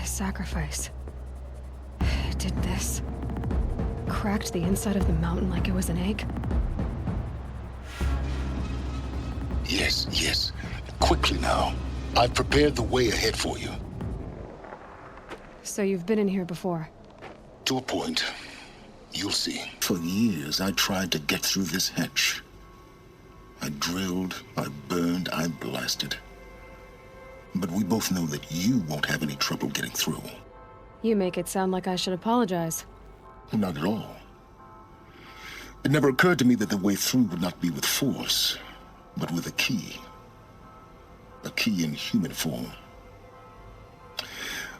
Gaia's sacrifice. It did this. Cracked the inside of the mountain like it was an egg. Yes, yes. Quickly now. I've prepared the way ahead for you. So you've been in here before? To a point. You'll see. For years, I tried to get through this hatch. I drilled, I burned, I blasted. But we both know that you won't have any trouble getting through. You make it sound like I should apologize. Not at all. It never occurred to me that the way through would not be with force, but with a key. A key in human form.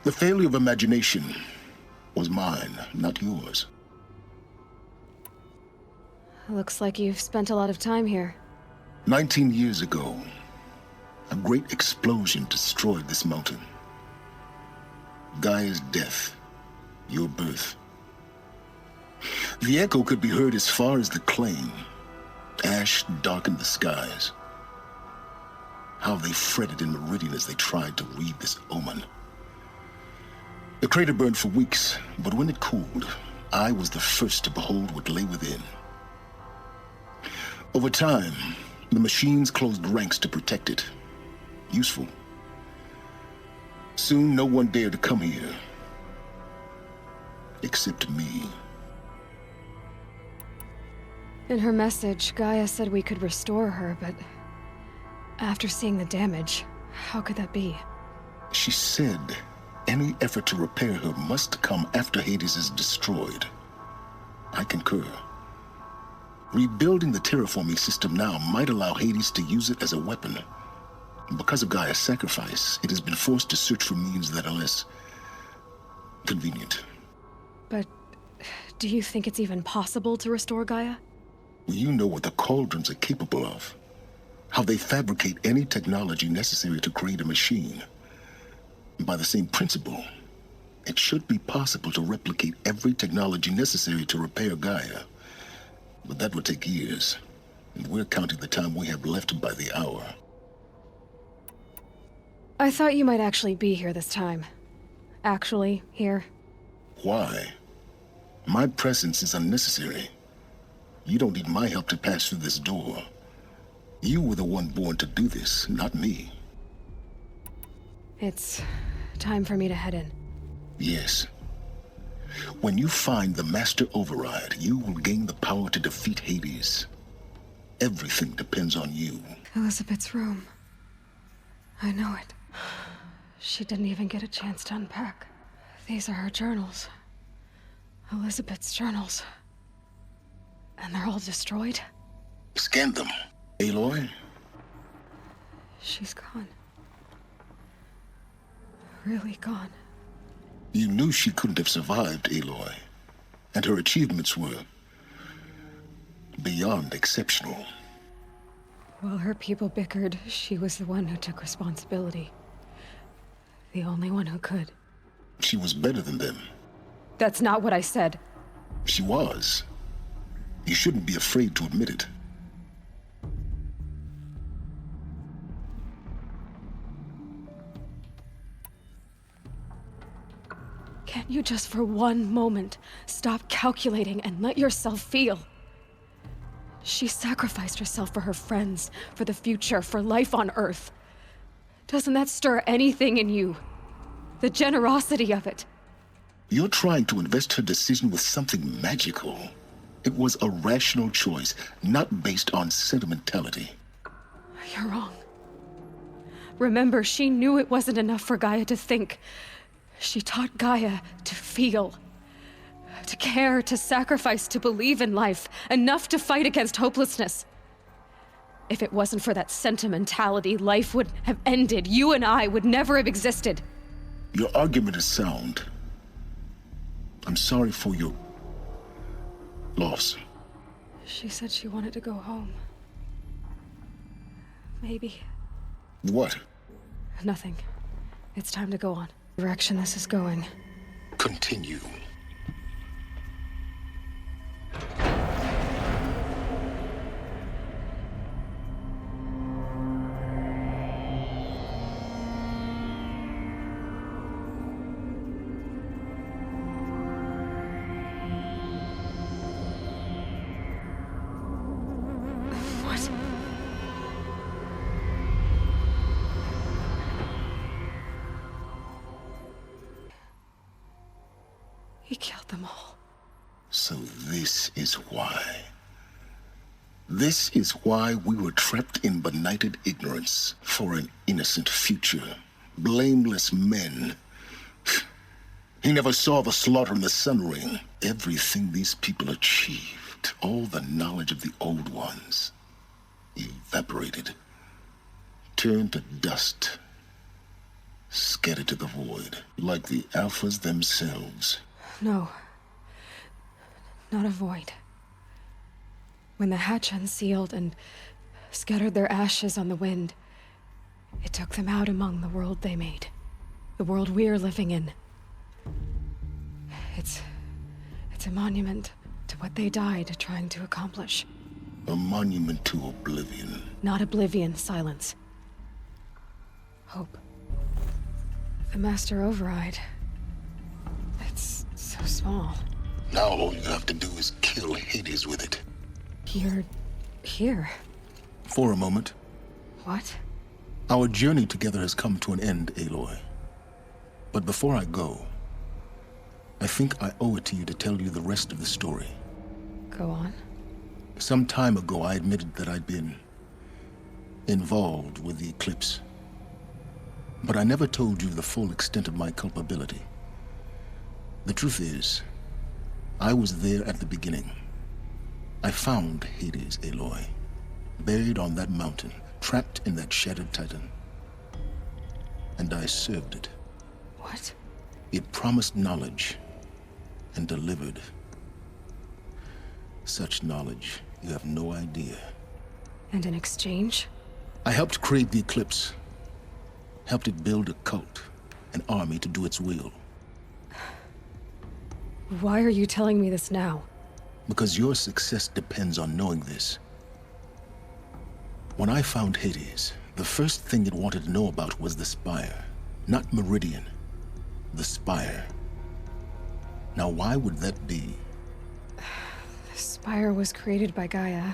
The failure of imagination was mine, not yours. Looks like you've spent a lot of time here. 19 years ago, a great explosion destroyed this mountain. Gaia's death, your birth. The echo could be heard as far as the claim. Ash darkened the skies. How they fretted in Meridian as they tried to read this omen. The crater burned for weeks, but when it cooled, I was the first to behold what lay within. Over time, the machines closed ranks to protect it. Useful. Soon, no one dared to come here. Except me. In her message, Gaia said we could restore her, but after seeing the damage, how could that be? She said any effort to repair her must come after Hades is destroyed. I concur. Rebuilding the terraforming system now might allow Hades to use it as a weapon. Because of Gaia's sacrifice, it has been forced to search for means that are less convenient. But do you think it's even possible to restore Gaia? You know what the cauldrons are capable of. How they fabricate any technology necessary to create a machine. By the same principle, it should be possible to replicate every technology necessary to repair Gaia. But that would take years, and we're counting the time we have left by the hour. I thought you might actually be here this time. Actually, here. Why? My presence is unnecessary. You don't need my help to pass through this door. You were the one born to do this, not me. It's time for me to head in. Yes. When you find the Master Override, you will gain the power to defeat Hades. Everything depends on you. Elizabeth's room. I know it. She didn't even get a chance to unpack. These are her journals. Elizabeth's journals. And they're all destroyed? Scan them. Aloy? She's gone. Really gone. You knew she couldn't have survived, Aloy. And her achievements were beyond exceptional. While her people bickered, she was the one who took responsibility. The only one who could. She was better than them. That's not what I said. She was. You shouldn't be afraid to admit it. Can't you just for one moment stop calculating and let yourself feel? She sacrificed herself for her friends, for the future, for life on Earth. Doesn't that stir anything in you? The generosity of it. You're trying to invest her decision with something magical. It was a rational choice, not based on sentimentality. You're wrong. Remember, she knew it wasn't enough for Gaia to think. She taught Gaia to feel. To care, to sacrifice, to believe in life. Enough to fight against hopelessness. If it wasn't for that sentimentality, life would have ended. You and I would never have existed. Your argument is sound. I'm sorry for your loss. She said she wanted to go home. Maybe. What? Nothing. It's time to go on. The direction this is going. Continue. killed them all. So this is why. This is why we were trapped in benighted ignorance for an innocent future. Blameless men. He never saw the slaughter in the Sun Ring. Everything these people achieved, all the knowledge of the old ones, evaporated, turned to dust, scattered to the void, like the Alphas themselves. No. Not a void. When the hatch unsealed and scattered their ashes on the wind, it took them out among the world they made. The world we're living in. It's a monument to what they died trying to accomplish. A monument to oblivion. Not oblivion, silence. Hope. The Master Override. It's so small. Now all you have to do is kill Hades with it. You're here. For a moment. What? Our journey together has come to an end, Aloy. But before I go, I think I owe it to you to tell you the rest of the story. Go on. Some time ago, I admitted that I'd been involved with the eclipse. But I never told you the full extent of my culpability. The truth is, I was there at the beginning. I found Hades, Aloy, buried on that mountain, trapped in that shattered titan. And I served it. What? It promised knowledge and delivered. Such knowledge, you have no idea. And in exchange? I helped create the eclipse. Helped it build a cult, an army to do its will. Why are you telling me this now? Because your success depends on knowing this. When I found Hades, the first thing it wanted to know about was the Spire. Not Meridian. The Spire. Now why would that be? The Spire was created by Gaia.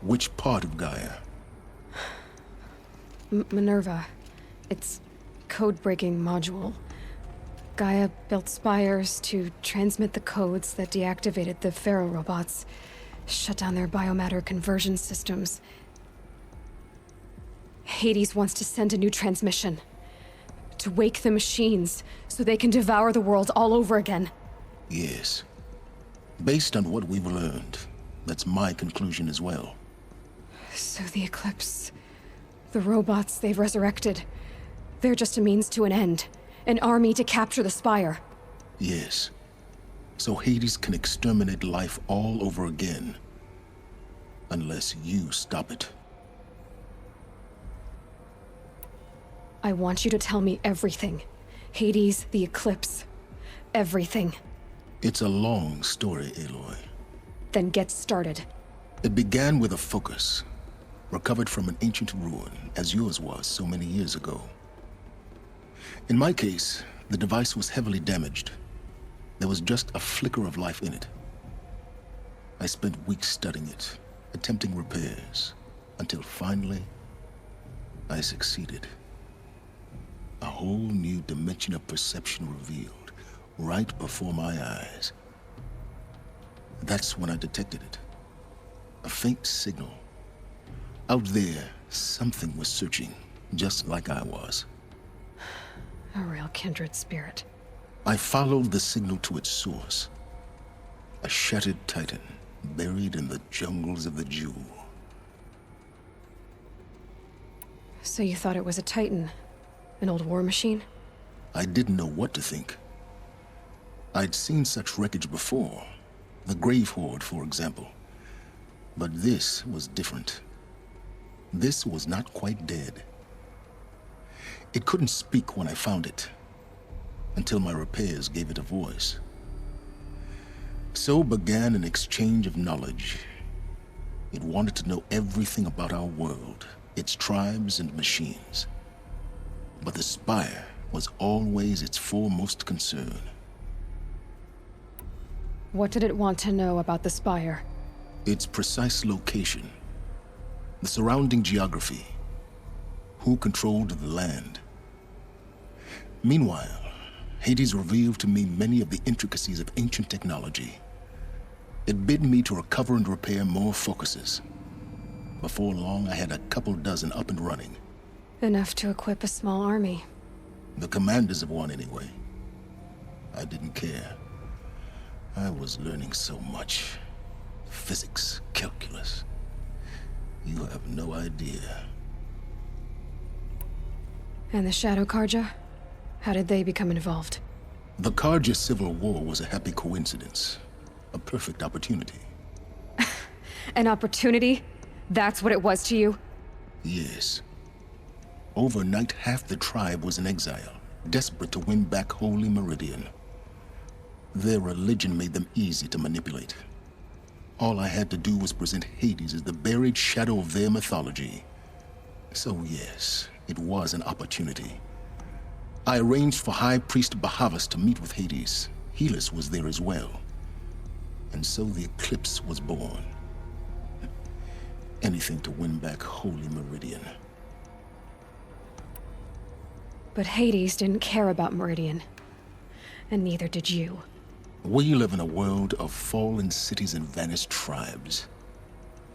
Which part of Gaia? Minerva. Its code-breaking module. Gaia built spires to transmit the codes that deactivated the Pharaoh robots, shut down their biomatter conversion systems. Hades wants to send a new transmission. To wake the machines, so they can devour the world all over again. Yes. Based on what we've learned, that's my conclusion as well. So the Eclipse... the robots they've resurrected... they're just a means to an end. An army to capture the Spire. Yes. So Hades can exterminate life all over again. Unless you stop it. I want you to tell me everything. Hades, the Eclipse. Everything. It's a long story, Aloy. Then get started. It began with a focus. Recovered from an ancient ruin, as yours was so many years ago. In my case, the device was heavily damaged. There was just a flicker of life in it. I spent weeks studying it, attempting repairs, until finally, I succeeded. A whole new dimension of perception revealed, right before my eyes. That's when I detected it. A faint signal. Out there, something was searching, just like I was. A real kindred spirit. I followed the signal to its source. A shattered titan, buried in the jungles of the Jewel. So you thought it was a Titan? An old war machine? I didn't know what to think. I'd seen such wreckage before. The Grave Horde, for example. But this was different. This was not quite dead. It couldn't speak when I found it, until my repairs gave it a voice. So began an exchange of knowledge. It wanted to know everything about our world, its tribes and machines. But the Spire was always its foremost concern. What did it want to know about the Spire? Its precise location, the surrounding geography, who controlled the land. Meanwhile, Hades revealed to me many of the intricacies of ancient technology. It bid me to recover and repair more focuses. Before long, I had a couple dozen up and running. Enough to equip a small army. The commanders of one, anyway. I didn't care. I was learning so much. Physics, calculus. You have no idea. And the Shadow Karja? How did they become involved? The Karja Civil War was a happy coincidence. A perfect opportunity. An opportunity? That's what it was to you? Yes. Overnight, half the tribe was in exile, desperate to win back Holy Meridian. Their religion made them easy to manipulate. All I had to do was present Hades as the buried shadow of their mythology. So yes, it was an opportunity. I arranged for High Priest Bahavas to meet with Hades. Helis was there as well. And so the eclipse was born. Anything to win back Holy Meridian. But Hades didn't care about Meridian. And neither did you. We live in a world of fallen cities and vanished tribes.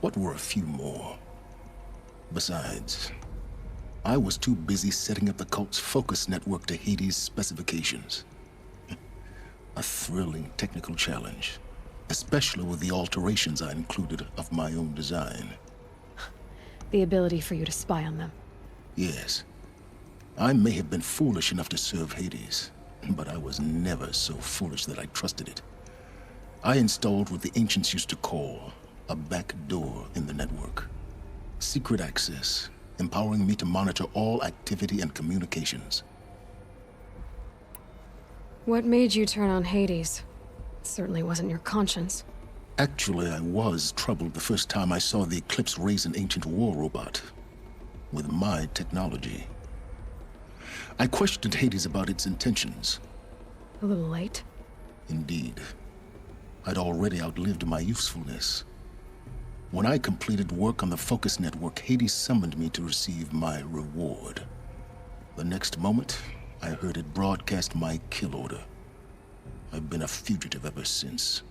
What were a few more? Besides, I was too busy setting up the cult's focus network to Hades' specifications. A thrilling technical challenge, especially with the alterations I included of my own design. The ability for you to spy on them. Yes. I may have been foolish enough to serve Hades, but I was never so foolish that I trusted it. I installed what the ancients used to call a back door in the network. Secret access, empowering me to monitor all activity and communications. What made you turn on Hades? It certainly wasn't your conscience. Actually, I was troubled the first time I saw the Eclipse raise an ancient war robot. With my technology. I questioned Hades about its intentions. A little late? Indeed. I'd already outlived my usefulness. When I completed work on the Focus Network, Hades summoned me to receive my reward. The next moment, I heard it broadcast my kill order. I've been a fugitive ever since.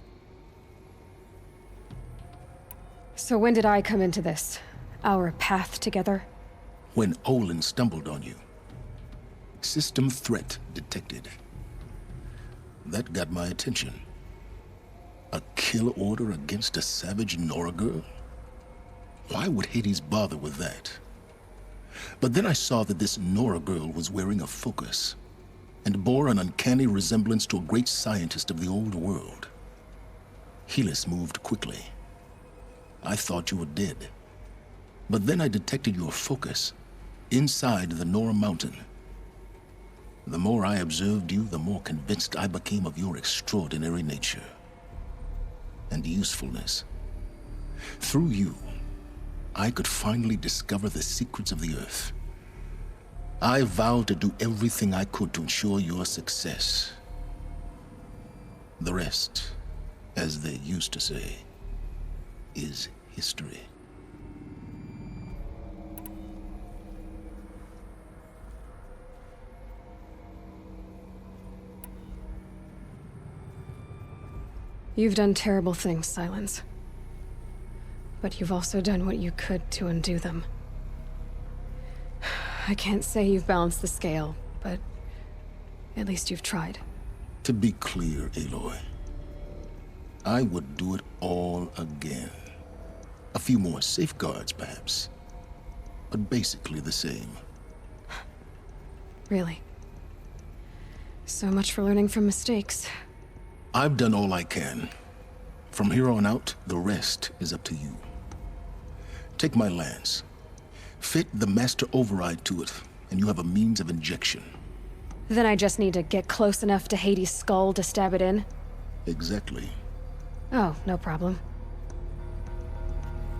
So when did I come into this? Our path together? When Olin stumbled on you. System threat detected. That got my attention. A kill order against a savage Nora girl? Why would Hades bother with that? But then I saw that this Nora girl was wearing a focus, and bore an uncanny resemblance to a great scientist of the old world. Helis moved quickly. I thought you were dead. But then I detected your focus inside the Nora mountain. The more I observed you, the more convinced I became of your extraordinary nature and usefulness. Through you, I could finally discover the secrets of the Earth. I vowed to do everything I could to ensure your success. The rest, as they used to say, is history. You've done terrible things, Silence. But you've also done what you could to undo them. I can't say you've balanced the scale, but at least you've tried. To be clear, Aloy, I would do it all again. A few more safeguards, perhaps, but basically the same. Really? So much for learning from mistakes. I've done all I can. From here on out, the rest is up to you. Take my lance. Fit the master override to it, and you have a means of injection. Then I just need to get close enough to Hades' skull to stab it in? Exactly. Oh, no problem.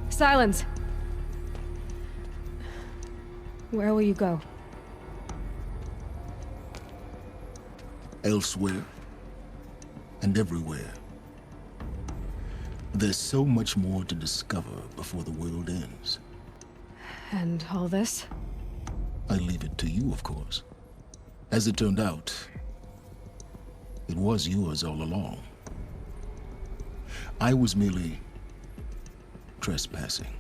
Silence! Where will you go? Elsewhere. And everywhere. There's so much more to discover before the world ends. And all this? I leave it to you, of course. As it turned out, It was yours all along. I was merely trespassing.